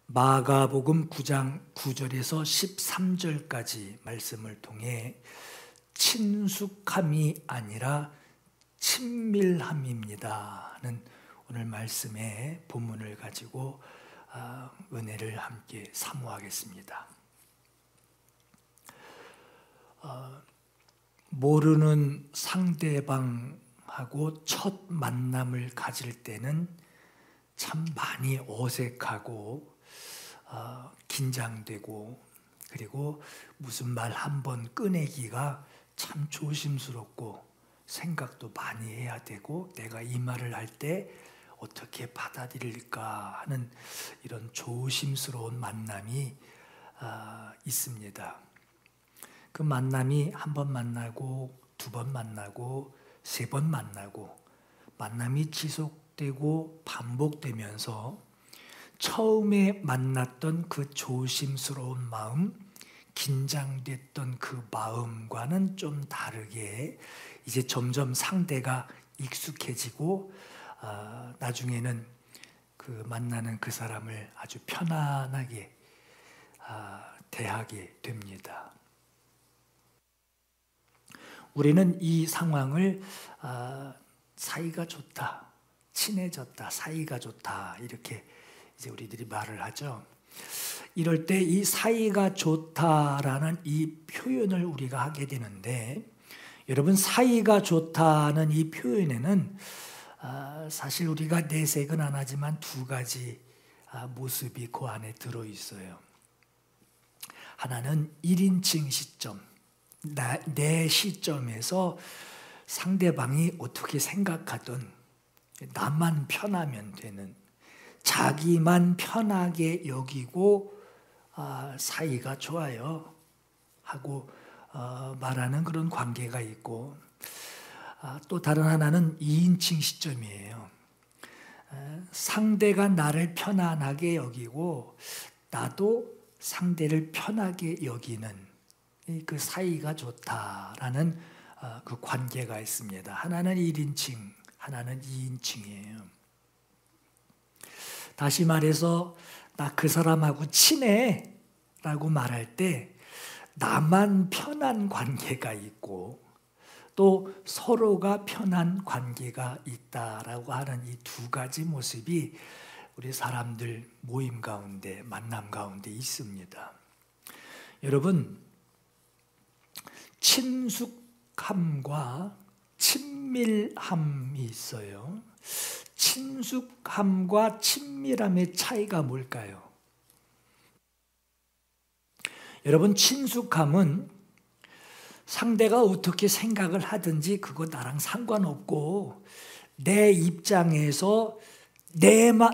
마가복음 9장 9절에서 13절까지 말씀을 통해 친숙함이 아니라 친밀함입니다는 오늘 말씀의 본문을 가지고 은혜를 함께 사모하겠습니다. 모르는 상대방하고 첫 만남을 가질 때는 참 많이 어색하고 긴장되고, 그리고 무슨 말 한번 꺼내기가 참 조심스럽고 생각도 많이 해야 되고, 내가 이 말을 할 때 어떻게 받아들일까 하는 이런 조심스러운 만남이 있습니다. 그 만남이 한 번 만나고 두 번 만나고 세 번 만나고 만남이 지속되고 반복되면서 처음에 만났던 그 조심스러운 마음, 긴장됐던 그 마음과는 좀 다르게 이제 점점 상대가 익숙해지고 나중에는 그 만나는 그 사람을 아주 편안하게 대하게 됩니다. 우리는 이 상황을 사이가 좋다, 친해졌다, 사이가 좋다 이렇게 이제 우리들이 말을 하죠. 이럴 때 이 사이가 좋다라는 이 표현을 우리가 하게 되는데, 여러분, 사이가 좋다는 이 표현에는 사실 우리가 내색은 안 하지만 두 가지 모습이 그 안에 들어있어요. 하나는 1인칭 시점, 내 시점에서 상대방이 어떻게 생각하든 나만 편하면 되는, 자기만 편하게 여기고 사이가 좋아요 하고 말하는 그런 관계가 있고, 또 다른 하나는 2인칭 시점이에요. 상대가 나를 편안하게 여기고 나도 상대를 편하게 여기는 그 사이가 좋다라는 그 관계가 있습니다. 하나는 1인칭, 하나는 2인칭이에요. 다시 말해서 나 그 사람하고 친해 라고 말할 때 나만 편한 관계가 있고 또 서로가 편한 관계가 있다라고 하는 이 두 가지 모습이 우리 사람들 모임 가운데, 만남 가운데 있습니다. 여러분, 친숙함과 친밀함이 있어요. 친숙함과 친밀함의 차이가 뭘까요? 여러분, 친숙함은 상대가 어떻게 생각을 하든지 그거 나랑 상관없고 내 입장에서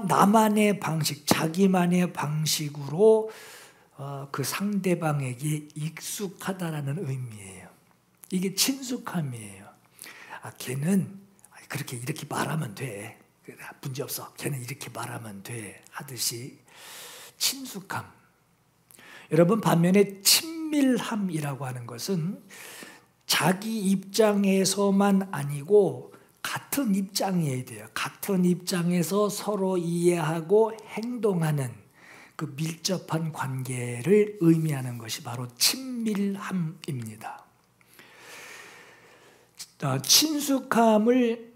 나만의 방식, 자기만의 방식으로 그 상대방에게 익숙하다라는 의미예요. 이게 친숙함이에요. 걔는 그렇게 이렇게 말하면 돼, 문제 없어, 걔는 이렇게 말하면 돼 하듯이 친숙함. 여러분, 반면에 친밀함이라고 하는 것은 자기 입장에서만 아니고 같은 입장이어야 돼요. 같은 입장에서 서로 이해하고 행동하는 그 밀접한 관계를 의미하는 것이 바로 친밀함입니다. 친숙함을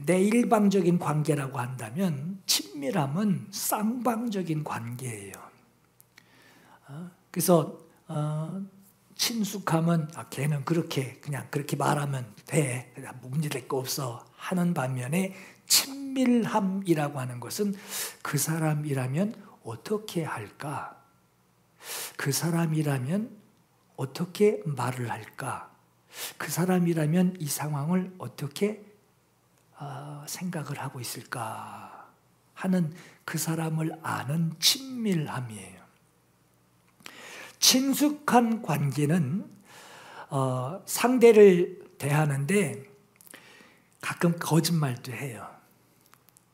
내 일방적인 관계라고 한다면 친밀함은 쌍방적인 관계예요. 그래서 친숙함은 걔는 그냥 그렇게 말하면 돼, 문제될 거 없어 하는 반면에, 친밀함이라고 하는 것은 그 사람이라면 어떻게 할까? 그 사람이라면 어떻게 말을 할까? 그 사람이라면 이 상황을 어떻게 생각을 하고 있을까 하는 그 사람을 아는 친밀함이에요. 친숙한 관계는 상대를 대하는데 가끔 거짓말도 해요.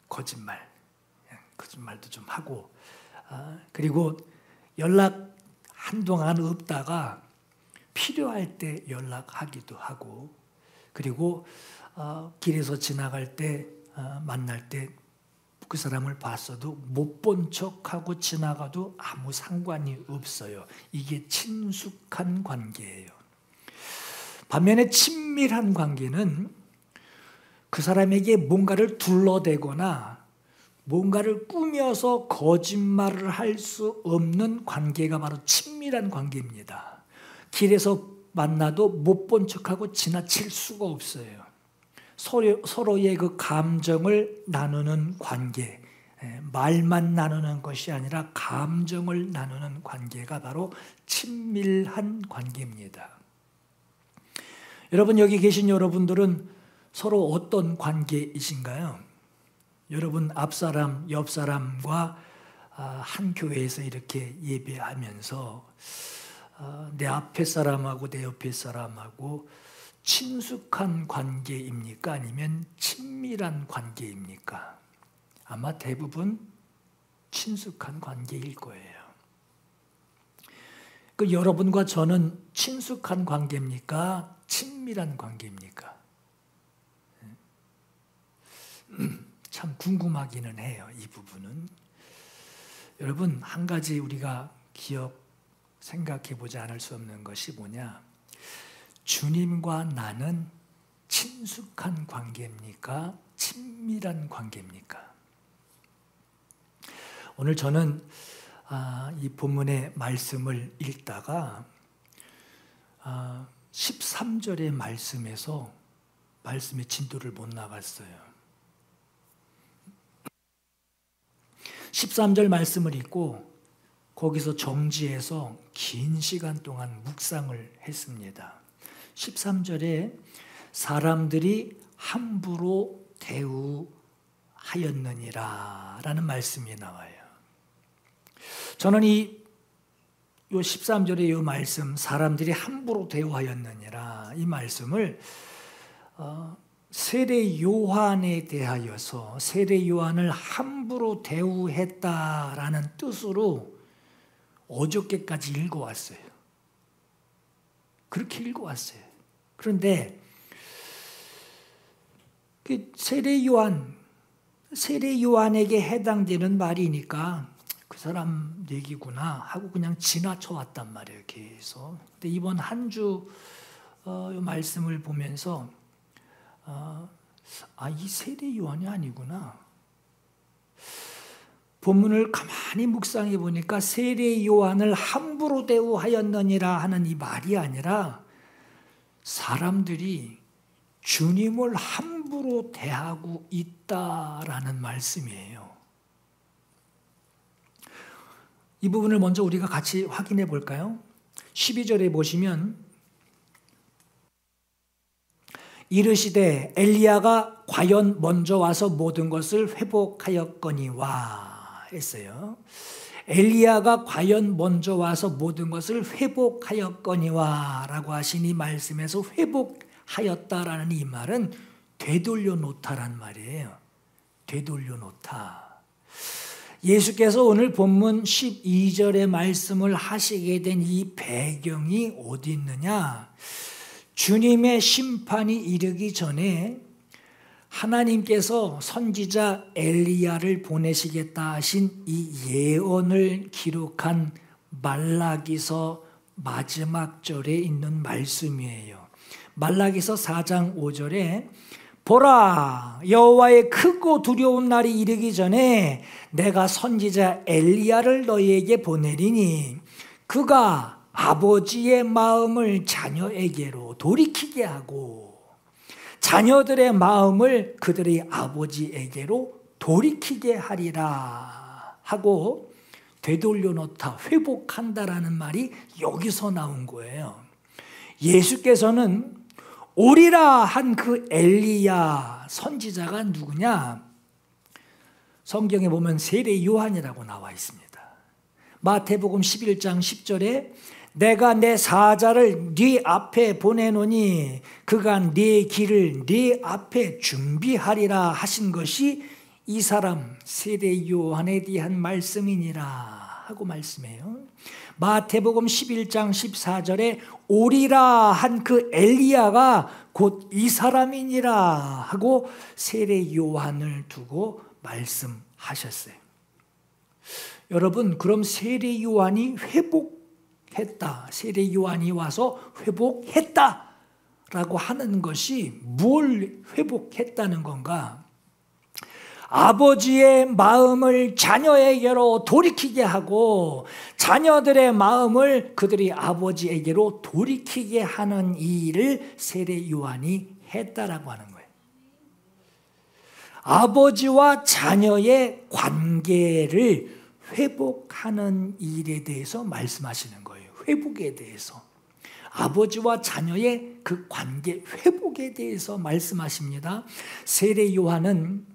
거짓말도 좀 하고, 그리고 연락 한동안 없다가 필요할 때 연락하기도 하고, 그리고 길에서 지나갈 때 만날 때 그 사람을 봤어도 못 본 척하고 지나가도 아무 상관이 없어요. 이게 친숙한 관계예요. 반면에 친밀한 관계는 그 사람에게 뭔가를 둘러대거나 뭔가를 꾸며서 거짓말을 할 수 없는 관계가 바로 친밀한 관계입니다. 길에서 만나도 못 본 척하고 지나칠 수가 없어요. 서로의 그 감정을 나누는 관계, 말만 나누는 것이 아니라 감정을 나누는 관계가 바로 친밀한 관계입니다. 여러분, 여기 계신 여러분들은 서로 어떤 관계이신가요? 여러분 앞사람, 옆사람과 한 교회에서 이렇게 예배하면서 내 앞에 사람하고 내 옆에 사람하고 친숙한 관계입니까? 아니면 친밀한 관계입니까? 아마 대부분 친숙한 관계일 거예요. 그 여러분과 저는 친숙한 관계입니까? 친밀한 관계입니까? 참 궁금하기는 해요, 이 부분은. 여러분, 한 가지 우리가 생각해 보지 않을 수 없는 것이 뭐냐? 주님과 나는 친숙한 관계입니까? 친밀한 관계입니까? 오늘 저는 이 본문의 말씀을 읽다가 13절의 말씀에서 말씀의 진도를 못 나갔어요. 13절 말씀을 읽고 거기서 정지해서 긴 시간 동안 묵상을 했습니다. 13절에 사람들이 함부로 대우하였느니라 라는 말씀이 나와요. 저는 이 13절의 이 말씀, 사람들이 함부로 대우하였느니라, 이 말씀을 세례 요한에 대하여서 세례 요한을 함부로 대우했다라는 뜻으로 어저께까지 읽어왔어요. 그렇게 읽어왔어요. 그런데 세례 요한에게 해당되는 말이니까 그 사람 얘기구나 하고 그냥 지나쳐 왔단 말이에요, 계속. 근데 이번 한 주 말씀을 보면서 이 세례 요한이 아니구나. 본문을 가만히 묵상해 보니까 세례 요한을 함부로 대우하였느니라 하는 이 말이 아니라 사람들이 주님을 함부로 대하고 있다라는 말씀이에요. 이 부분을 먼저 우리가 같이 확인해 볼까요? 12절에 보시면 이르시되 엘리야가 과연 먼저 와서 모든 것을 회복하였거니와 했어요. 엘리야가 과연 먼저 와서 모든 것을 회복하였거니와 라고 하신 이 말씀에서 회복하였다라는 이 말은 되돌려 놓다란 말이에요. 되돌려 놓다. 예수께서 오늘 본문 12절의 말씀을 하시게 된 이 배경이 어디 있느냐? 주님의 심판이 이르기 전에 하나님께서 선지자 엘리야를 보내시겠다 하신 이 예언을 기록한 말라기서 마지막 절에 있는 말씀이에요. 말라기서 4장 5절에 보라, 여호와의 크고 두려운 날이 이르기 전에 내가 선지자 엘리야를 너희에게 보내리니 그가 아버지의 마음을 자녀에게로 돌이키게 하고 자녀들의 마음을 그들의 아버지에게로 돌이키게 하리라 하고 되돌려 놓다, 회복한다라는 말이 여기서 나온 거예요. 예수께서는 오리라 한 그 엘리야 선지자가 누구냐? 성경에 보면 세례 요한이라고 나와 있습니다. 마태복음 11장 10절에 내가 내 사자를 네 앞에 보내노니 그가 네 길을 네 앞에 준비하리라 하신 것이 이 사람 세례 요한에 대한 말씀이니라 하고 말씀해요. 마태복음 11장 14절에 오리라 한 그 엘리야가 곧 이 사람이니라 하고 세례 요한을 두고 말씀하고 하셨어요. 여러분, 그럼 세례 요한이 회복했다, 세례 요한이 와서 회복했다라고 하는 것이 뭘 회복했다는 건가? 아버지의 마음을 자녀에게로 돌이키게 하고 자녀들의 마음을 그들이 아버지에게로 돌이키게 하는 이 일을 세례 요한이 했다라고 하는 거예요. 아버지와 자녀의 관계를 회복하는 일에 대해서 말씀하시는 거예요. 회복에 대해서. 아버지와 자녀의 그 관계 회복에 대해서 말씀하십니다. 세례 요한은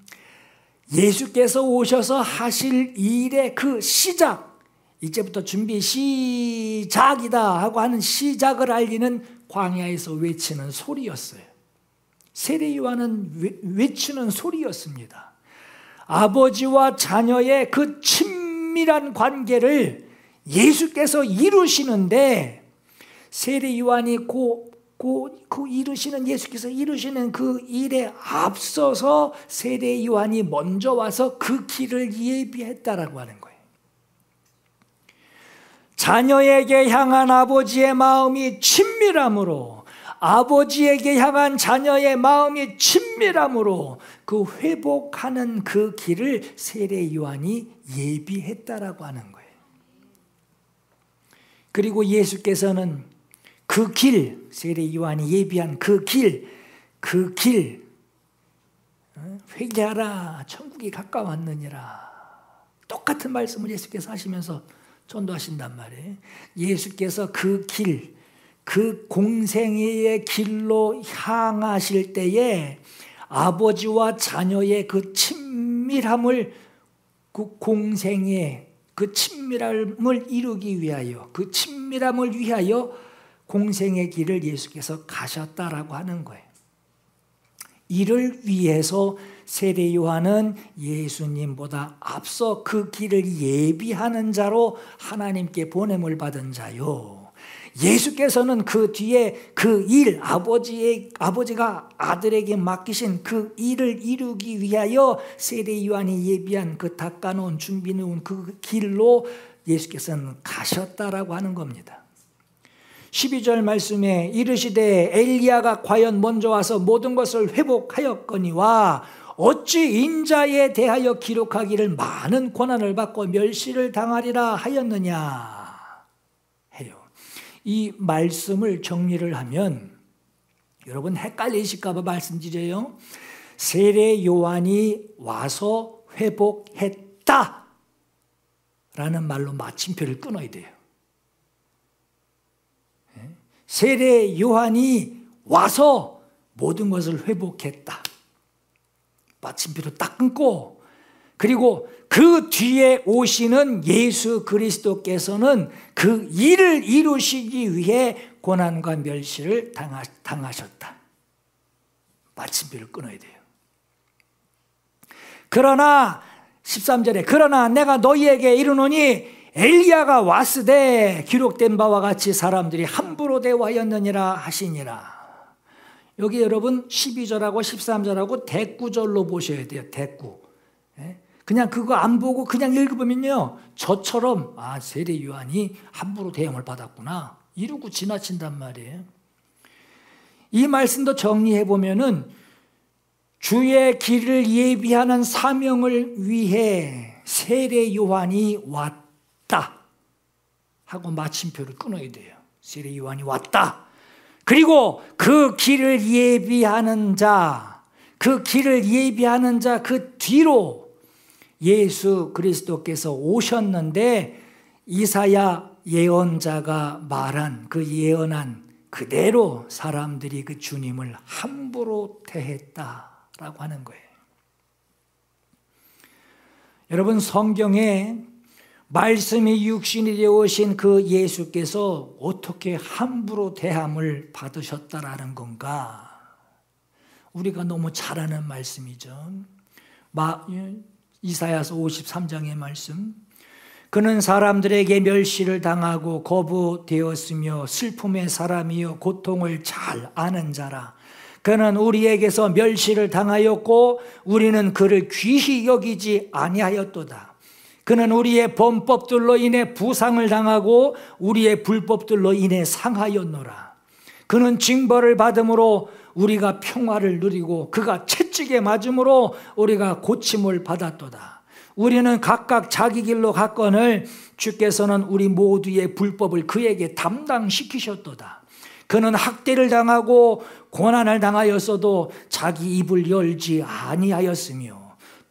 예수께서 오셔서 하실 일의 그 시작, 이제부터 준비 시작이다 하고 하는 시작을 알리는 광야에서 외치는 소리였어요. 세례 요한은 외치는 소리였습니다. 아버지와 자녀의 그 친밀한 관계를 예수께서 이루시는데, 세례 요한이 예수께서 이루시는 그 일에 앞서서 세례 요한이 먼저 와서 그 길을 예비했다라고 하는 거예요. 자녀에게 향한 아버지의 마음이 친밀함으로, 아버지에게 향한 자녀의 마음이 친밀함으로 그 회복하는 그 길을 세례 요한이 예비했다라고 하는 거예요. 그리고 예수께서는 그 길, 세례 요한이 예비한 그 길, 회개하라, 천국이 가까웠느니라. 똑같은 말씀을 예수께서 하시면서 전도하신단 말이에요. 예수께서 그 길, 그 공생애의 길로 향하실 때에 아버지와 자녀의 그 친밀함을, 그 공생애, 그 친밀함을 이루기 위하여, 그 친밀함을 위하여 공생의 길을 예수께서 가셨다라고 하는 거예요. 이를 위해서 세례 요한은 예수님보다 앞서 그 길을 예비하는 자로 하나님께 보냄을 받은 자요. 예수께서는 그 뒤에 그 일, 아버지가 아들에게 맡기신 그 일을 이루기 위하여 세례 요한이 예비한 그 닦아놓은, 준비해놓은 그 길로 예수께서는 가셨다라고 하는 겁니다. 12절 말씀에 이르시되 엘리야가 과연 먼저 와서 모든 것을 회복하였거니와 어찌 인자에 대하여 기록하기를 많은 고난을 받고 멸시를 당하리라 하였느냐 해요. 이 말씀을 정리를 하면, 여러분 헷갈리실까 봐 말씀드려요. 세례 요한이 와서 회복했다 라는 말로 마침표를 끊어야 돼요. 세례 요한이 와서 모든 것을 회복했다. 마침표를 딱 끊고, 그리고 그 뒤에 오시는 예수 그리스도께서는 그 일을 이루시기 위해 고난과 멸시를 당하셨다. 마침표를 끊어야 돼요. 그러나 13절에 그러나 내가 너희에게 이르노니 엘리야가 왔으되 기록된 바와 같이 사람들이 함부로 대화하였느니라 하시니라. 여기 여러분 12절하고 13절하고 대꾸절로 보셔야 돼요. 대꾸. 그냥 그거 안 보고 그냥 읽으면요, 저처럼 세례 요한이 함부로 대형을 받았구나 이러고 지나친단 말이에요. 이 말씀도 정리해 보면은 주의 길을 예비하는 사명을 위해 세례 요한이 왔다 하고 마침표를 끊어야 돼요. 세례 요한이 왔다. 그리고 그 길을 예비하는 자, 그 뒤로 예수 그리스도께서 오셨는데, 이사야 예언자가 말한 그 예언한 그대로 사람들이 그 주님을 함부로 대했다라고 하는 거예요. 여러분, 성경에 말씀이 육신이 되어 오신 그 예수께서 어떻게 함부로 대함을 받으셨다라는 건가? 우리가 너무 잘 아는 말씀이죠. 이사야서 53장의 말씀. 그는 사람들에게 멸시를 당하고 거부되었으며 슬픔의 사람이요 고통을 잘 아는 자라. 그는 우리에게서 멸시를 당하였고 우리는 그를 귀히 여기지 아니하였도다. 그는 우리의 범법들로 인해 부상을 당하고 우리의 불법들로 인해 상하였노라. 그는 징벌을 받음으로 우리가 평화를 누리고 그가 채찍에 맞음으로 우리가 고침을 받았도다. 우리는 각각 자기 길로 갔거늘 주께서는 우리 모두의 불법을 그에게 담당시키셨도다. 그는 학대를 당하고 고난을 당하였어도 자기 입을 열지 아니하였으며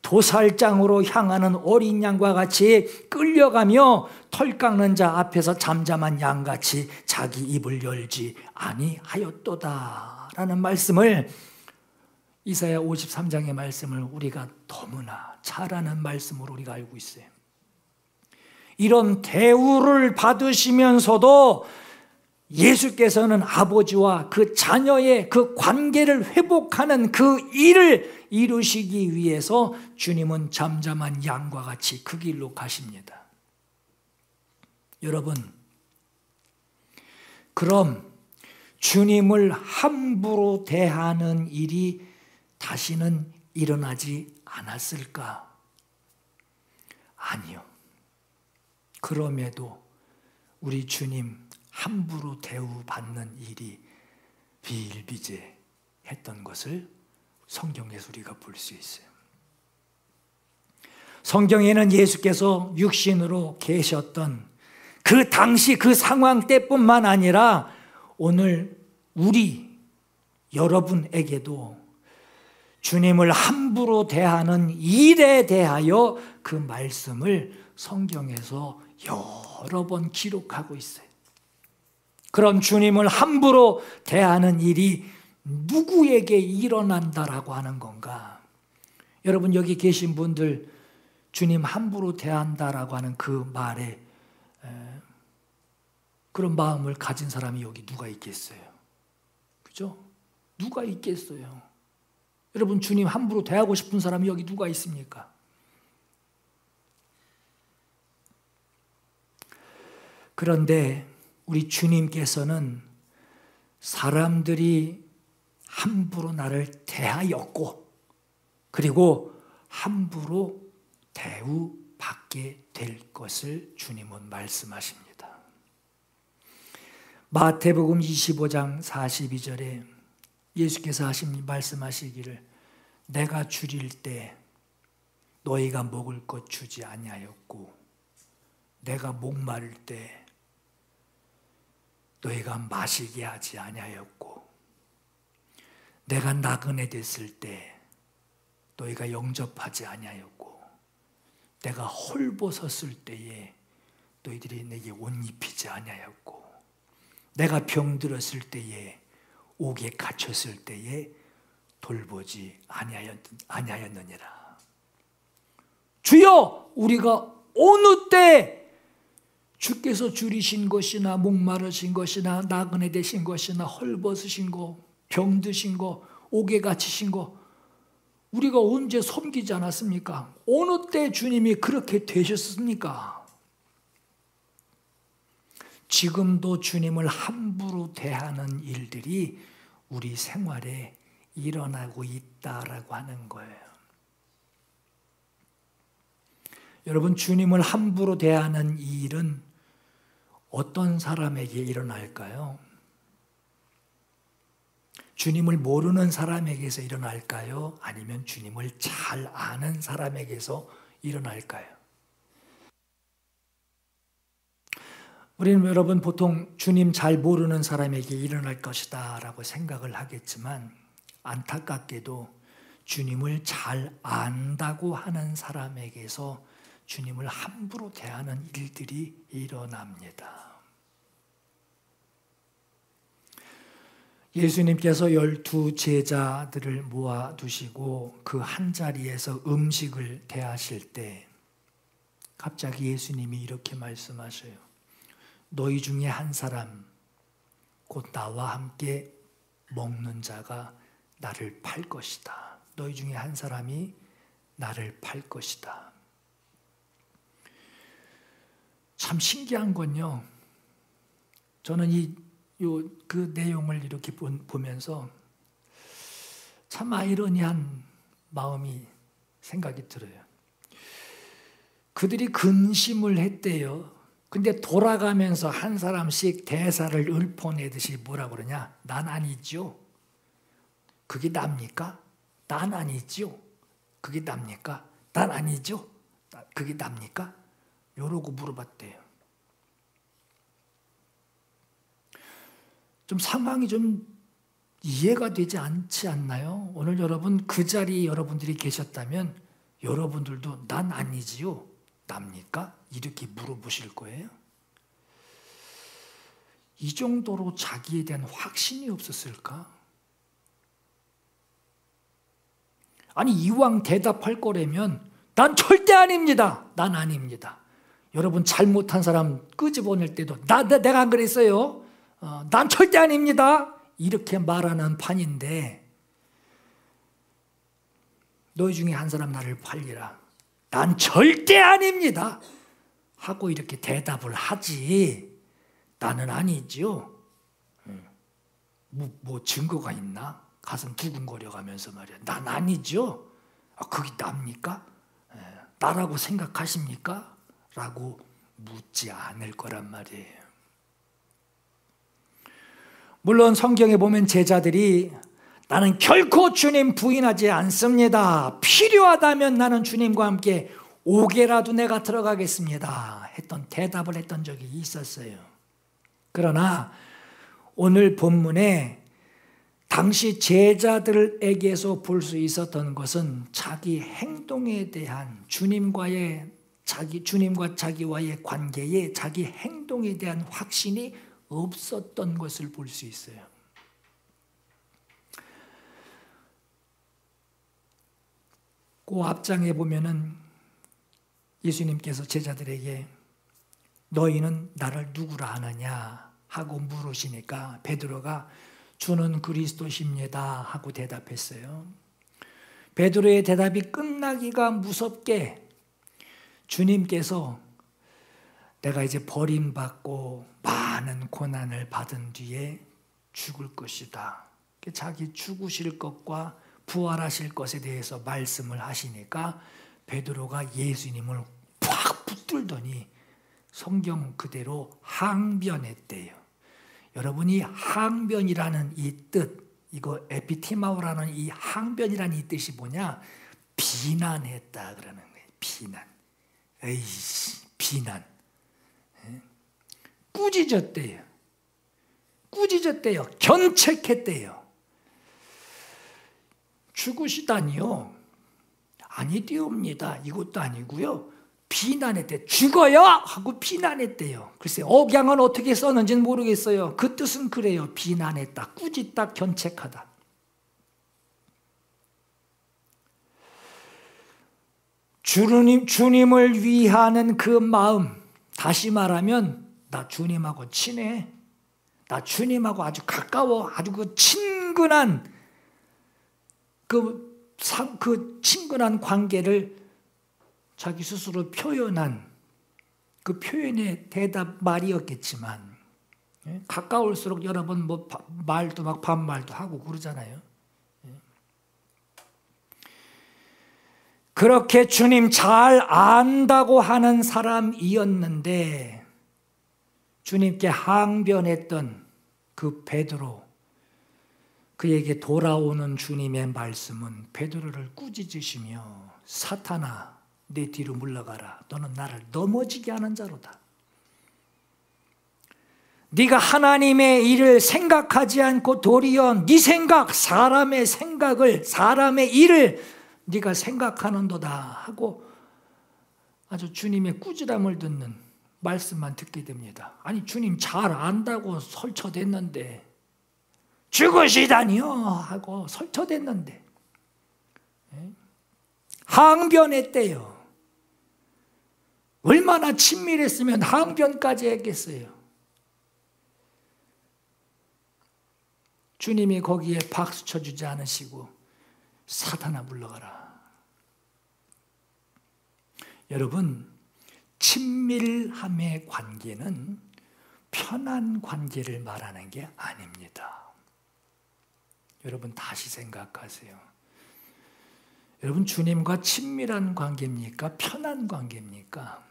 도살장으로 향하는 어린 양과 같이 끌려가며 털 깎는 자 앞에서 잠잠한 양같이 자기 입을 열지 아니하였도다 라는 말씀을, 이사야 53장의 말씀을 우리가 너무나 잘 아는 말씀으로 우리가 알고 있어요. 이런 대우를 받으시면서도 예수께서는 아버지와 그 자녀의 그 관계를 회복하는 그 일을 이루시기 위해서 주님은 잠잠한 양과 같이 그 길로 가십니다. 여러분, 그럼 주님을 함부로 대하는 일이 다시는 일어나지 않았을까? 아니요. 그럼에도 우리 주님 함부로 대우받는 일이 비일비재했던 것을 성경에서 우리가 볼 수 있어요. 성경에는 예수께서 육신으로 계셨던 그 당시 그 상황 때뿐만 아니라 오늘 우리 여러분에게도 주님을 함부로 대하는 일에 대하여 그 말씀을 성경에서 여러 번 기록하고 있어요. 그럼 주님을 함부로 대하는 일이 누구에게 일어난다라고 하는 건가? 여러분, 여기 계신 분들 주님 함부로 대한다라고 하는 그 말에 그런 마음을 가진 사람이 여기 누가 있겠어요? 그죠? 누가 있겠어요? 여러분, 주님 함부로 대하고 싶은 사람이 여기 누가 있습니까? 그런데 우리 주님께서는 사람들이 함부로 나를 대하였고 그리고 함부로 대우받게 될 것을 주님은 말씀하십니다. 마태복음 25장 42절에 예수께서 말씀하시기를 내가 줄일 때 너희가 먹을 것 주지 아니하였고 내가 목마를 때 너희가 마시게 하지 아니하였고 내가 나그네 됐을 때 너희가 영접하지 아니하였고 내가 헐벗었을 때에 너희들이 내게 옷 입히지 아니하였고 내가 병들었을 때에 옥에 갇혔을 때에 돌보지 아니하였느니라. 주여, 우리가 어느 때 주께서 줄이신 것이나 목마르신 것이나 나그네 되신 것이나 헐벗으신 거, 병드신 거, 옥에 갇히신 거 우리가 언제 섬기지 않았습니까? 어느 때 주님이 그렇게 되셨습니까? 지금도 주님을 함부로 대하는 일들이 우리 생활에 일어나고 있다라고 하는 거예요. 여러분, 주님을 함부로 대하는 이 일은 어떤 사람에게 일어날까요? 주님을 모르는 사람에게서 일어날까요? 아니면 주님을 잘 아는 사람에게서 일어날까요? 우리는 여러분 보통 주님 잘 모르는 사람에게 일어날 것이다 라고 생각을 하겠지만 안타깝게도 주님을 잘 안다고 하는 사람에게서 주님을 함부로 대하는 일들이 일어납니다. 예수님께서 12 제자들을 모아두시고 그 한자리에서 음식을 대하실 때 갑자기 예수님이 이렇게 말씀하셔요. 너희 중에 한 사람, 곧 나와 함께 먹는 자가 나를 팔 것이다. 너희 중에 한 사람이 나를 팔 것이다. 참 신기한 건요. 저는 그 내용을 이렇게 보면서 참 아이러니한 마음이 생각이 들어요. 그들이 근심을 했대요. 근데 돌아가면서 한 사람씩 대사를 읊어내듯이 뭐라 그러냐? 난 아니죠. 그게 납니까? 난 아니죠. 그게 납니까? 난 아니죠. 그게 납니까? 이러고 물어봤대요. 좀 상황이 좀 이해가 되지 않지 않나요? 오늘 여러분 그 자리에 여러분들이 계셨다면 여러분들도 난 아니지요. 납니까? 이렇게 물어보실 거예요. 이 정도로 자기에 대한 확신이 없었을까? 아니 이왕 대답할 거라면 난 절대 아닙니다. 난 아닙니다. 여러분 잘못한 사람 끄집어낼 때도 내가 안 그랬어요. 난 절대 아닙니다. 이렇게 말하는 판인데 너희 중에 한 사람 나를 팔리라. 난 절대 아닙니다. 하고 이렇게 대답을 하지 나는 아니지요. 뭐 증거가 있나? 가슴 두근거려가면서 말이야. 난 아니죠. 그게 납니까? 나라고 생각하십니까? 라고 묻지 않을 거란 말이에요. 물론 성경에 보면 제자들이 나는 결코 주님 부인하지 않습니다. 필요하다면 나는 주님과 함께 옥에라도 내가 들어가겠습니다. 대답을 했던 적이 있었어요. 그러나 오늘 본문에 당시 제자들에게서 볼 수 있었던 것은 자기 행동에 대한 주님과 자기와의 관계에 자기 행동에 대한 확신이 없었던 것을 볼 수 있어요. 그 앞장에 보면은 예수님께서 제자들에게 너희는 나를 누구라 하느냐 하고 물으시니까 베드로가 주는 그리스도십니다 하고 대답했어요. 베드로의 대답이 끝나기가 무섭게 주님께서 내가 이제 버림받고 많은 고난을 받은 뒤에 죽을 것이다. 자기 죽으실 것과 부활하실 것에 대해서 말씀을 하시니까 베드로가 예수님을 팍 붙들더니 성경 그대로 항변했대요. 여러분이 항변이라는 이 뜻, 이거 에피티마오라는 이 항변이라는 이 뜻이 뭐냐? 비난했다 그러는 거예요. 비난. 에이씨, 비난. 꾸짖었대요. 꾸짖었대요. 견책했대요. 죽으시다니요? 아니되옵니다. 이것도 아니고요. 비난했대요. 죽어요? 하고 비난했대요. 글쎄 억양은 어떻게 썼는지는 모르겠어요. 그 뜻은 그래요. 비난했다, 꾸짖다, 견책하다. 주님을 위하는 그 마음, 다시 말하면 나 주님하고 친해. 나 주님하고 아주 가까워. 아주 그 친근한 그 친근한 관계를 자기 스스로 표현한 그 표현의 대답 말이었겠지만 가까울수록 여러분 뭐 말도 막 반말도 하고 그러잖아요. 그렇게 주님 잘 안다고 하는 사람이었는데 주님께 항변했던 그 베드로, 그에게 돌아오는 주님의 말씀은 베드로를 꾸짖으시며 사탄아 내 뒤로 물러가라. 너는 나를 넘어지게 하는 자로다. 네가 하나님의 일을 생각하지 않고 도리어 네 생각, 사람의 생각을, 사람의 일을 네가 생각하는도다 하고 아주 주님의 꾸지람을 듣는 말씀만 듣게 됩니다. 아니 주님 잘 안다고 설쳐댔는데 죽으시다니요 하고 설쳐댔는데 항변했대요. 얼마나 친밀했으면 항변까지 했겠어요. 주님이 거기에 박수 쳐주지 않으시고 사탄아 물러가라. 여러분, 친밀함의 관계는 편한 관계를 말하는 게 아닙니다. 여러분 다시 생각하세요. 여러분 주님과 친밀한 관계입니까? 편한 관계입니까?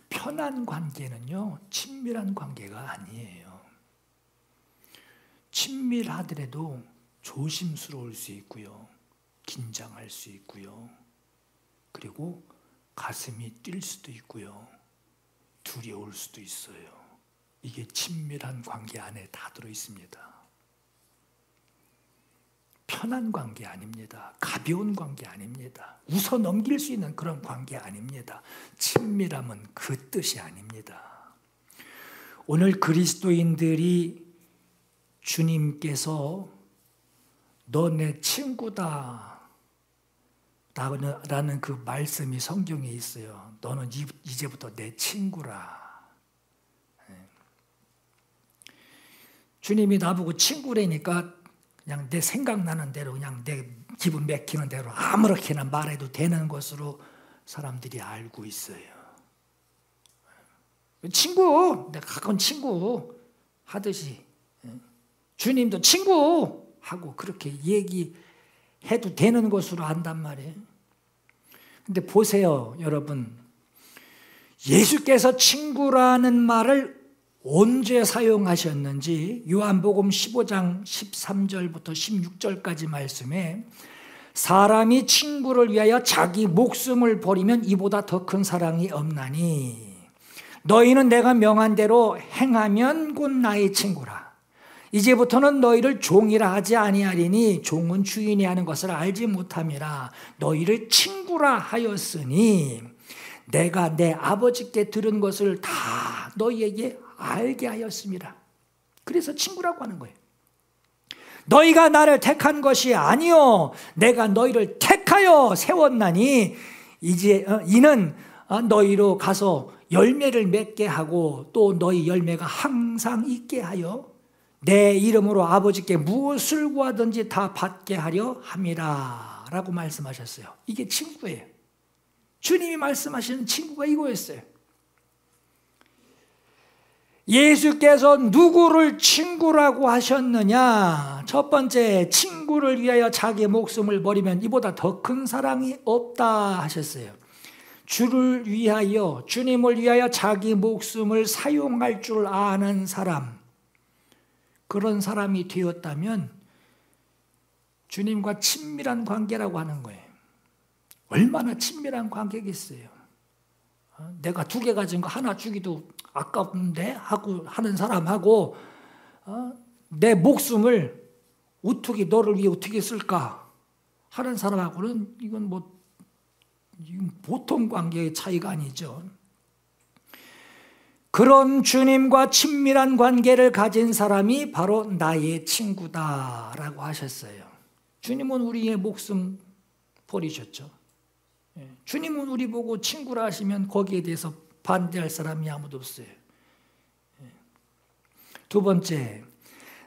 편한 관계는요, 친밀한 관계가 아니에요. 친밀하더라도 조심스러울 수 있고요, 긴장할 수 있고요, 그리고 가슴이 뛸 수도 있고요, 두려울 수도 있어요. 이게 친밀한 관계 안에 다 들어 있습니다. 편한 관계 아닙니다. 가벼운 관계 아닙니다. 웃어 넘길 수 있는 그런 관계 아닙니다. 친밀함은 그 뜻이 아닙니다. 오늘 그리스도인들이 주님께서 너 내 친구다 라는 그 말씀이 성경에 있어요. 너는 이제부터 내 친구라. 주님이 나보고 친구라니까 그냥 내 생각나는 대로, 그냥 내 기분 맥히는 대로 아무렇게나 말해도 되는 것으로 사람들이 알고 있어요. 친구, 내가 가까운 친구 하듯이 주님도 친구 하고 그렇게 얘기해도 되는 것으로 안단 말이에요. 근데 보세요, 여러분. 예수께서 친구라는 말을 언제 사용하셨는지 요한복음 15장 13절부터 16절까지 말씀에 사람이 친구를 위하여 자기 목숨을 버리면 이보다 더 큰 사랑이 없나니 너희는 내가 명한 대로 행하면 곧 나의 친구라. 이제부터는 너희를 종이라 하지 아니하리니 종은 주인이 하는 것을 알지 못함이라. 너희를 친구라 하였으니 내가 내 아버지께 들은 것을 다 너희에게 알게 하였습니다. 그래서 친구라고 하는 거예요. 너희가 나를 택한 것이 아니요 내가 너희를 택하여 세웠나니 이제 이는 너희로 가서 열매를 맺게 하고 또 너희 열매가 항상 있게 하여 내 이름으로 아버지께 무엇을 구하든지 다 받게 하려 함이라 라고 말씀하셨어요. 이게 친구예요. 주님이 말씀하시는 친구가 이거였어요. 예수께서 누구를 친구라고 하셨느냐? 첫 번째, 친구를 위하여 자기 목숨을 버리면 이보다 더 큰 사랑이 없다 하셨어요. 주를 위하여, 주님을 위하여 자기 목숨을 사용할 줄 아는 사람, 그런 사람이 되었다면 주님과 친밀한 관계라고 하는 거예요. 얼마나 친밀한 관계겠어요. 내가 2개 가진 거 하나 주기도 아깝는데 하고 하는 사람하고 내 목숨을 어떻게 너를 위해 어떻게 쓸까 하는 사람하고는 이건 보통 관계의 차이가 아니죠. 그런 주님과 친밀한 관계를 가진 사람이 바로 나의 친구다라고 하셨어요. 주님은 우리의 목숨 버리셨죠. 주님은 우리 보고 친구라 하시면 거기에 대해서 반대할 사람이 아무도 없어요. 두 번째,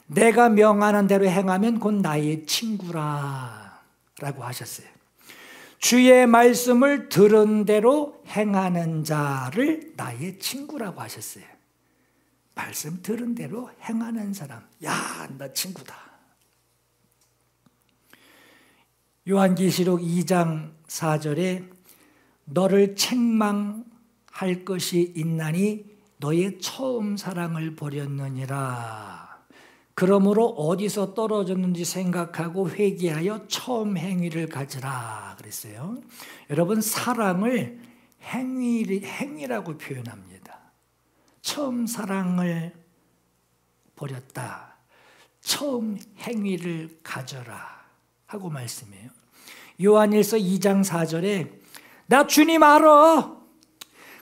내가 명하는 대로 행하면 곧 나의 친구라 라고 하셨어요. 주의 말씀을 들은 대로 행하는 자를 나의 친구라고 하셨어요. 말씀 들은 대로 행하는 사람, 야, 나 친구다. 요한계시록 2장 4절에 너를 책망할 것이 있나니 너의 처음 사랑을 버렸느니라. 그러므로 어디서 떨어졌는지 생각하고 회개하여 처음 행위를 가지라 그랬어요. 여러분, 사랑을 행위라고 표현합니다. 처음 사랑을 버렸다. 처음 행위를 가져라 하고 말씀해요. 요한일서 2장 4절에 나 주님 알아,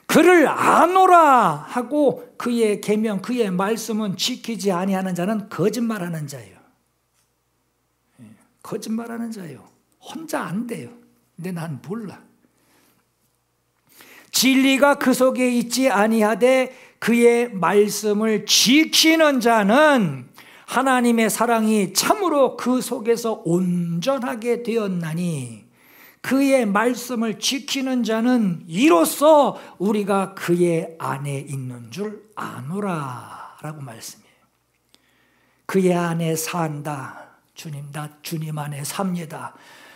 그를 아노라 하고 그의 계명, 그의 말씀은 지키지 아니하는 자는 거짓말하는 자예요. 거짓말하는 자예요. 혼자 안 돼요. 근데 난 몰라. 진리가 그 속에 있지 아니하되 그의 말씀을 지키는 자는 하나님의 사랑이 참으로 그 속에서 온전하게 되었나니 그의 말씀을 지키는 자는 이로써 우리가 그의 안에 있는 줄 아노라 라고 말씀해요. 그의 안에 산다. 주님, 나 주님 안에 삽니다.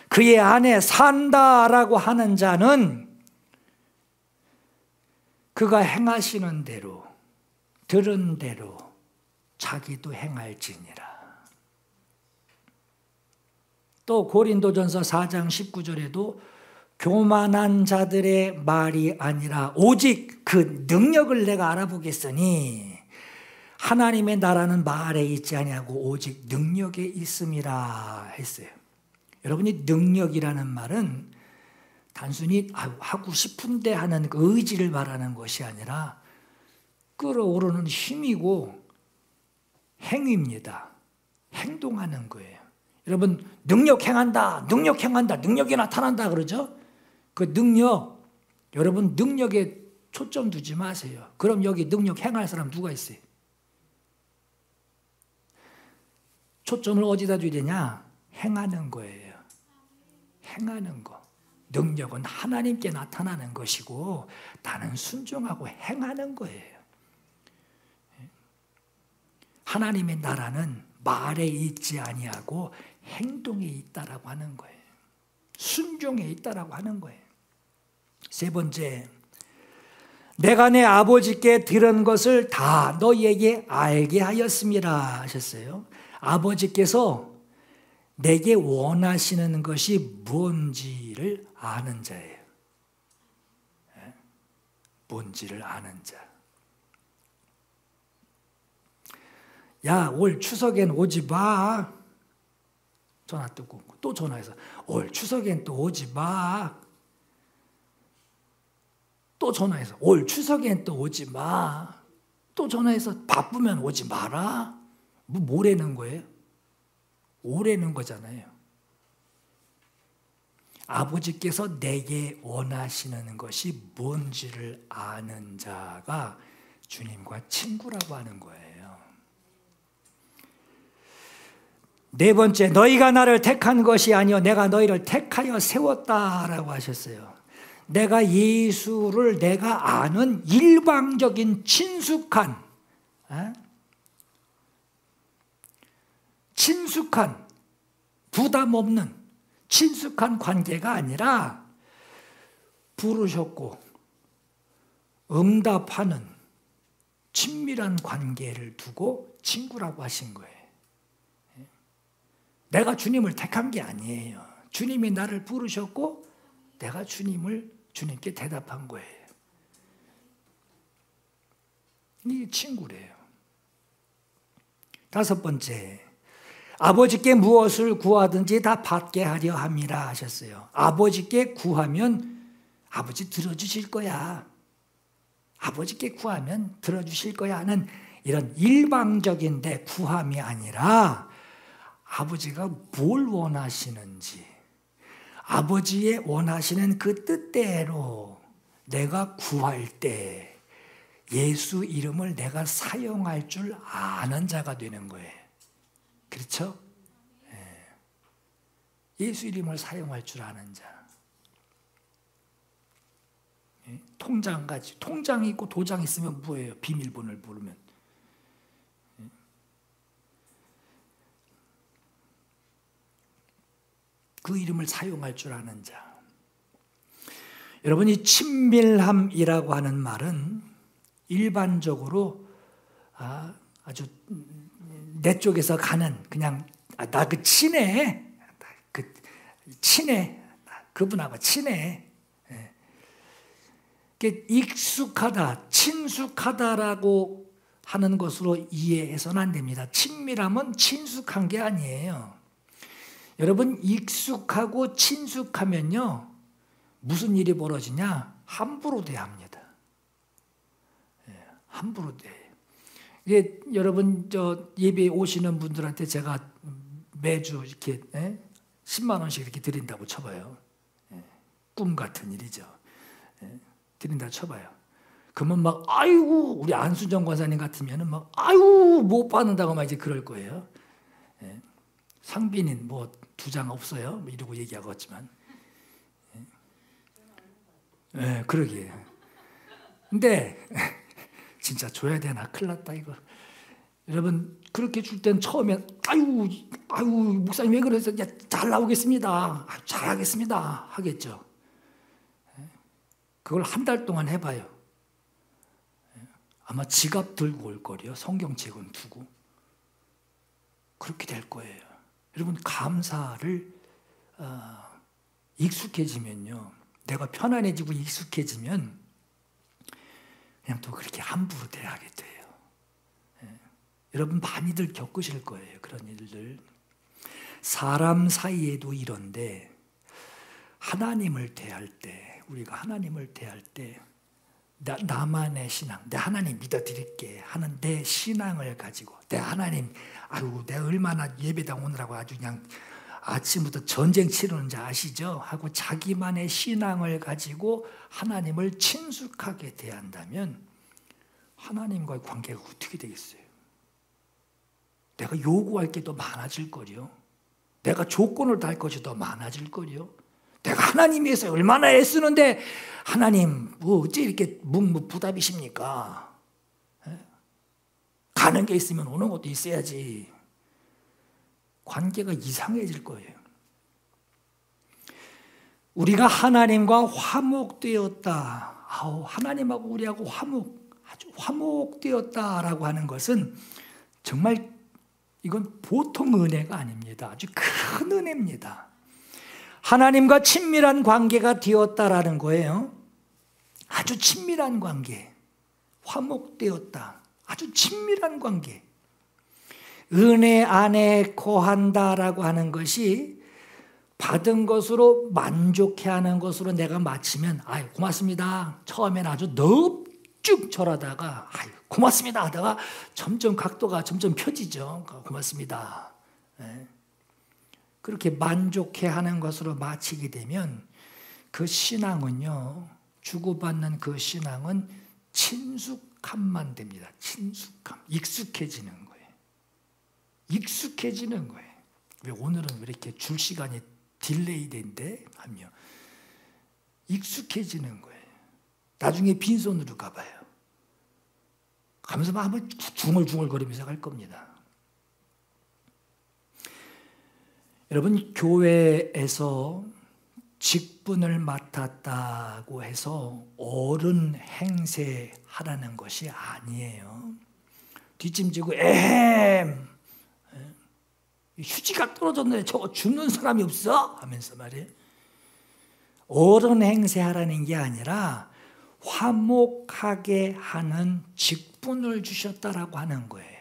그의 안에 산다라고 하는 자는 그가 행하시는 대로, 들은 대로 자기도 행할지니라. 또 고린도전서 4장 19절에도 교만한 자들의 말이 아니라 오직 그 능력을 내가 알아보겠으니 하나님의 나라는 말에 있지 아니하고 오직 능력에 있음이라 했어요. 여러분이 능력이라는 말은 단순히 하고 싶은데 하는 그 의지를 말하는 것이 아니라 끌어오르는 힘이고 행위입니다. 행동하는 거예요. 여러분 능력 행한다, 능력 행한다, 능력이 나타난다 그러죠? 그 능력, 여러분 능력에 초점 두지 마세요. 그럼 여기 능력 행할 사람 누가 있어요? 초점을 어디다 줘야 되냐? 행하는 거예요. 행하는 거. 능력은 하나님께 나타나는 것이고 나는 순종하고 행하는 거예요. 하나님의 나라는 말에 있지 아니하고 행동에 있다라고 하는 거예요. 순종에 있다라고 하는 거예요. 세 번째, 내가 내 아버지께 들은 것을 다 너희에게 알게 하였습니다 하셨어요. 아버지께서 내게 원하시는 것이 뭔지를 아는 자예요. 뭔지를 아는 자. 야, 올 추석엔 오지 마. 전화 뜯고 또 전화해서 올 추석엔 또 오지 마. 또 전화해서 올 추석엔 또 오지 마. 또 전화해서 바쁘면 오지 마라. 뭐라는 거예요? 오라는 거잖아요. 아버지께서 내게 원하시는 것이 뭔지를 아는 자가 주님과 친구라고 하는 거예요. 네 번째, 너희가 나를 택한 것이 아니요 내가 너희를 택하여 세웠다라고 하셨어요. 내가 예수를 내가 아는 일방적인 친숙한 부담 없는 친숙한 관계가 아니라 부르셨고 응답하는 친밀한 관계를 두고 친구라고 하신 거예요. 내가 주님을 택한 게 아니에요. 주님이 나를 부르셨고 내가 주님께 대답한 거예요. 이게 친구래요. 다섯 번째, 아버지께 무엇을 구하든지 다 받게 하려 함이라 하셨어요. 아버지께 구하면 아버지 들어주실 거야. 아버지께 구하면 들어주실 거야 하는 이런 일방적인데 구함이 아니라 아버지가 뭘 원하시는지 아버지의 원하시는 그 뜻대로 내가 구할 때 예수 이름을 내가 사용할 줄 아는 자가 되는 거예요. 그렇죠? 예수 이름을 사용할 줄 아는 자. 통장같이 통장이 있고 도장 있으면 뭐예요? 비밀번호를 모르면. 그 이름을 사용할 줄 아는 자. 여러분, 이 친밀함이라고 하는 말은 일반적으로 아주 내 쪽에서 가는 그냥 나 그 친해, 그분하고 친해. 익숙하다, 친숙하다라고 하는 것으로 이해해서는 안 됩니다. 친밀함은 친숙한 게 아니에요. 여러분, 익숙하고 친숙하면요 무슨 일이 벌어지냐? 함부로 대합니다. 함부로 대. 이게 여러분 예배 오시는 분들한테 제가 매주 이렇게 10만 원씩 이렇게 드린다고 쳐봐요. 꿈 같은 일이죠. 드린다 쳐봐요. 그러면 막 아이고 우리 안수정 권사님 같으면은 막 아이고 못 받는다고 막 이제 그럴 거예요. 상빈인 뭐 2장 없어요. 뭐 이러고 얘기하겠지만. 그러게. 근데 진짜 줘야 되나? 큰일 났다 이거. 여러분 그렇게 줄 땐 처음엔 아유 목사님 왜 그러세요? 잘 나오겠습니다. 잘하겠습니다. 하겠죠. 그걸 한 달 동안 해봐요. 아마 지갑 들고 올 거래요. 성경책은 두고. 그렇게 될 거예요. 여러분 감사를 익숙해지면요. 내가 편안해지고 익숙해지면 그냥 또 그렇게 함부로 대하게 돼요. 여러분 많이들 겪으실 거예요. 그런 일들. 사람 사이에도 이런데 하나님을 대할 때, 우리가 하나님을 대할 때 나만의 신앙, 내 하나님 믿어드릴게 하는 내 신앙을 가지고 내 하나님, 내가 얼마나 예배당 오느라고 아주 그냥 아침부터 전쟁 치르는지 아시죠? 하고 자기만의 신앙을 가지고 하나님을 친숙하게 대한다면 하나님과의 관계가 어떻게 되겠어요? 내가 요구할 게 더 많아질 거요. 내가 조건을 달 것이 더 많아질 거요. 내가 하나님 위해서 얼마나 애쓰는데 하나님 어째 이렇게 묵묵부답이십니까? 가는 게 있으면 오는 것도 있어야지. 관계가 이상해질 거예요. 우리가 하나님과 화목되었다. 하나님하고 우리하고 아주 화목되었다라고 하는 것은 정말 이건 보통 은혜가 아닙니다. 아주 큰 은혜입니다. 하나님과 친밀한 관계가 되었다라는 거예요. 아주 친밀한 관계. 화목되었다. 아주 친밀한 관계. 은혜 안에 거한다라고 하는 것이 받은 것으로 만족해하는 것으로 내가 마치면 고맙습니다. 처음엔 아주 넙죽 절하다가 고맙습니다 하다가 점점 각도가 점점 펴지죠. 고맙습니다. 그렇게 만족해하는 것으로 마치게 되면 그 신앙은요, 주고받는 그 신앙은 친숙함만 됩니다. 친숙함, 익숙해지는 거예요. 익숙해지는 거예요. 왜 오늘은 왜 이렇게 줄 시간이 딜레이 된대? 하며 익숙해지는 거예요. 나중에 빈손으로 가봐요. 가면서 한번 중얼중얼거리면서 갈 겁니다. 여러분 교회에서 직분을 맡았다고 해서 어른 행세하라는 것이 아니에요. 뒷짐지고 휴지가 떨어졌는데 저거 줍는 사람이 없어? 하면서 말이에요. 어른 행세하라는 게 아니라 화목하게 하는 직분을 주셨다라고 하는 거예요.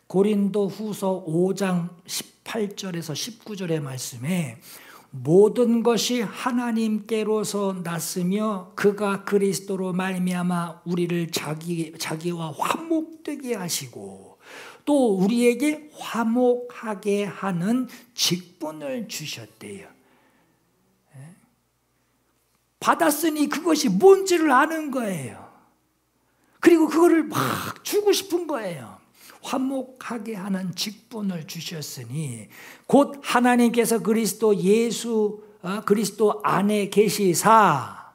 고린도 후서 5장 18절에서 19절의 말씀에 모든 것이 하나님께로서 났으며 그가 그리스도로 말미암아 우리를 자기와 화목되게 하시고 또 우리에게 화목하게 하는 직분을 주셨대요. 받았으니 그것이 뭔지를 아는 거예요. 그리고 그거를 막 주고 싶은 거예요. 화목하게 하는 직분을 주셨으니 곧 하나님께서 그리스도 안에 계시사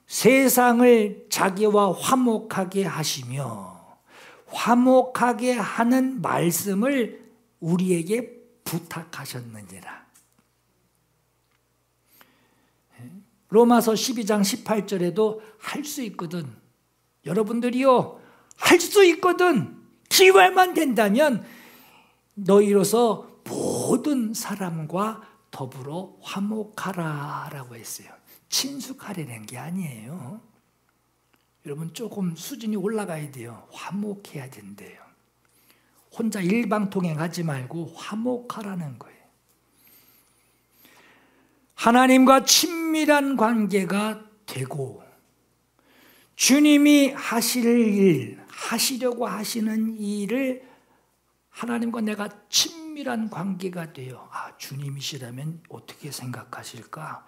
세상을 자기와 화목하게 하시며 화목하게 하는 말씀을 우리에게 부탁하셨느니라. 로마서 12장 18절에도 할 수 있거든. 여러분들이요, 할 수 있거든. 기회만 된다면 너희로서 모든 사람과 더불어 화목하라라고 했어요. 친숙하려는 게 아니에요. 여러분 조금 수준이 올라가야 돼요. 화목해야 된대요. 혼자 일방통행하지 말고 화목하라는 거예요. 하나님과 친밀한 관계가 되고 주님이 하시려고 하시는 일을 하나님과 내가 친밀한 관계가 돼요. 주님이시라면 어떻게 생각하실까?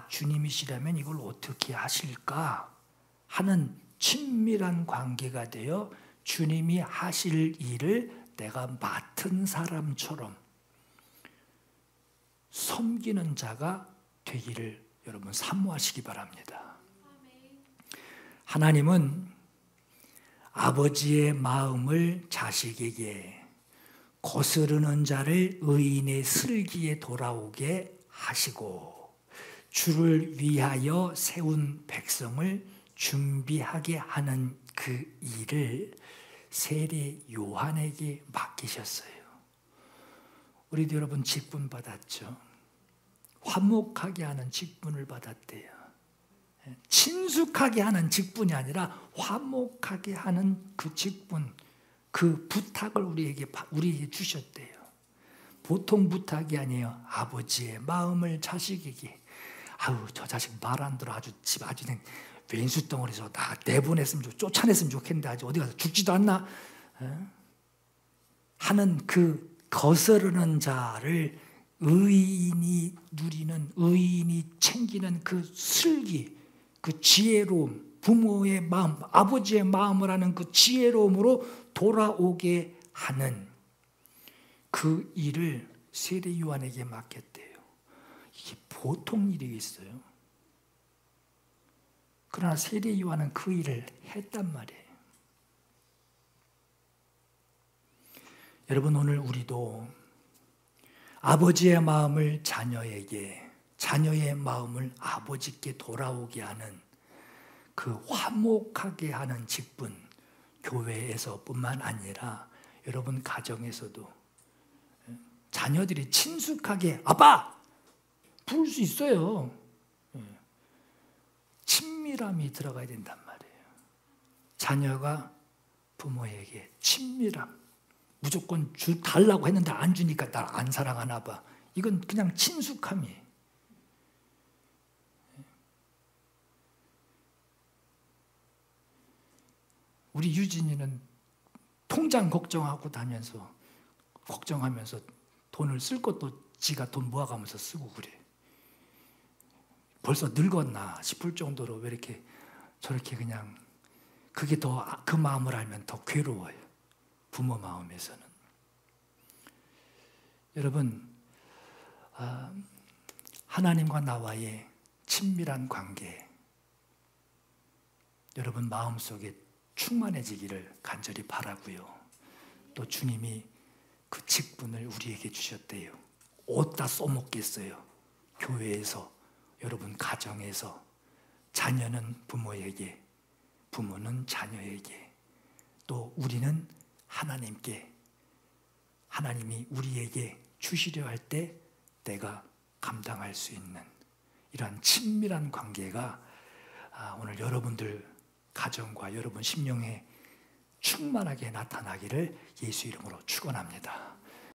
주님이시라면 이걸 어떻게 하실까? 하는 친밀한 관계가 되어 주님이 하실 일을 내가 맡은 사람처럼 섬기는 자가 되기를 여러분 사모하시기 바랍니다. 하나님은 아버지의 마음을 자식에게, 거스르는 자를 의인의 슬기에 돌아오게 하시고 주를 위하여 세운 백성을 준비하게 하는 그 일을 세례 요한에게 맡기셨어요. 우리도 여러분 직분 받았죠. 화목하게 하는 직분을 받았대요. 친숙하게 하는 직분이 아니라 화목하게 하는 그 직분, 그 부탁을 우리에게 주셨대요. 보통 부탁이 아니에요. 아버지의 마음을 자식에게. 아우, 저 자식 말 안 들어. 아주 그냥 왼수 덩어리에서 다 내보냈으면 쫓아냈으면 좋겠는데 아직 어디 가서 죽지도 않나? 하는 그 거스르는 자를 의인이 누리는, 의인이 챙기는 그 슬기, 그 지혜로움, 부모의 마음, 아버지의 마음을 하는 그 지혜로움으로 돌아오게 하는 그 일을 세례 요한에게 맡겼대요. 이게 보통 일이겠어요? 그러나 세례 요한은 그 일을 했단 말이에요. 여러분, 오늘 우리도 아버지의 마음을 자녀에게, 자녀의 마음을 아버지께 돌아오게 하는 그 화목하게 하는 직분, 교회에서뿐만 아니라 여러분 가정에서도 자녀들이 친숙하게 아빠! 부를 수 있어요. 친밀함이 들어가야 된단 말이에요. 자녀가 부모에게 친밀함. 무조건 달라고 했는데 안 주니까 날 안 사랑하나 봐. 이건 그냥 친숙함이에요. 우리 유진이는 통장 걱정하면서 돈을 쓸 것도 지가 돈 모아가면서 쓰고 그래. 벌써 늙었나 싶을 정도로 왜 이렇게 저렇게 그냥, 그게 더, 그 마음을 알면 더 괴로워요. 부모 마음에서는. 여러분, 하나님과 나와의 친밀한 관계, 여러분 마음속에 충만해지기를 간절히 바라고요. 또 주님이 그 직분을 우리에게 주셨대요. 어디다 써먹겠어요? 교회에서, 여러분 가정에서, 자녀는 부모에게, 부모는 자녀에게, 또 우리는 하나님께, 하나님이 우리에게 주시려 할 때 내가 감당할 수 있는 이러한 친밀한 관계가 오늘 여러분들 가정과 여러분 심령에 충만하게 나타나기를 예수 이름으로 축원합니다.